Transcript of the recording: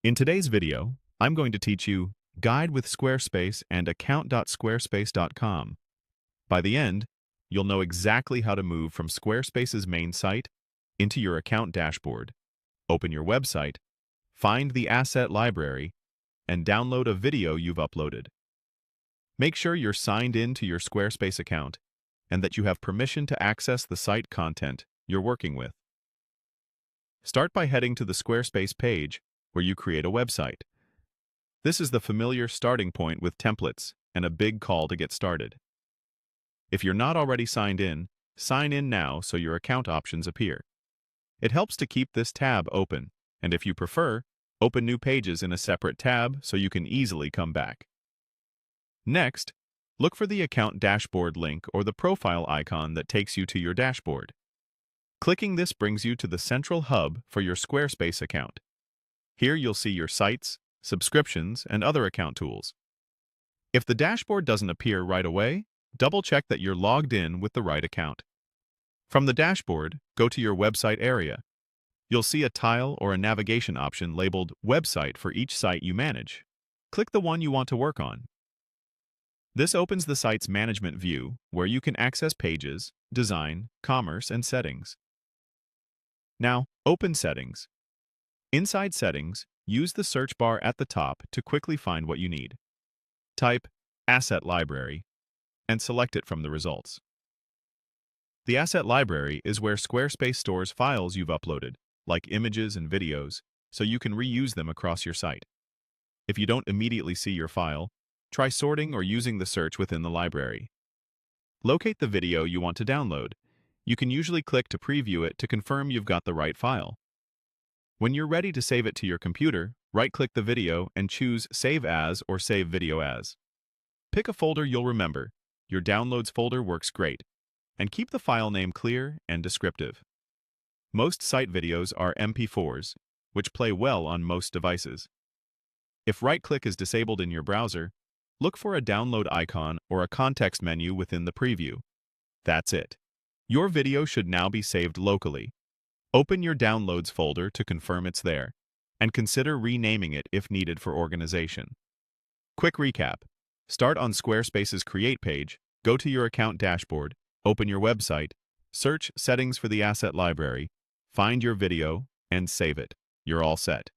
In today's video, I'm going to teach you Guide with Squarespace and account.squarespace.com. By the end, you'll know exactly how to move from Squarespace's main site into your account dashboard, open your website, find the asset library, and download a video you've uploaded. Make sure you're signed in to your Squarespace account and that you have permission to access the site content you're working with. Start by heading to the Squarespace page where you create a website. This is the familiar starting point with templates and a big call to get started. If you're not already signed in, sign in now so your account options appear. It helps to keep this tab open, and if you prefer, open new pages in a separate tab so you can easily come back. Next, look for the Account Dashboard link or the profile icon that takes you to your dashboard. Clicking this brings you to the central hub for your Squarespace account. Here you'll see your sites, subscriptions, and other account tools. If the dashboard doesn't appear right away, double-check that you're logged in with the right account. From the dashboard, go to your website area. You'll see a tile or a navigation option labeled Website for each site you manage. Click the one you want to work on. This opens the site's management view, where you can access pages, design, commerce, and settings. Now, open Settings. Inside Settings, use the search bar at the top to quickly find what you need. Type Asset Library and select it from the results. The Asset Library is where Squarespace stores files you've uploaded, like images and videos, so you can reuse them across your site. If you don't immediately see your file, try sorting or using the search within the library. Locate the video you want to download. You can usually click to preview it to confirm you've got the right file. When you're ready to save it to your computer, right-click the video and choose Save As or Save Video As. Pick a folder you'll remember. Your Downloads folder works great. And keep the file name clear and descriptive. Most site videos are MP4s, which play well on most devices. If right-click is disabled in your browser, look for a download icon or a context menu within the preview. That's it. Your video should now be saved locally. Open your Downloads folder to confirm it's there, and consider renaming it if needed for organization. Quick recap. Start on Squarespace's Create page, go to your account dashboard, open your website, search Settings for the Asset Library, find your video, and save it. You're all set.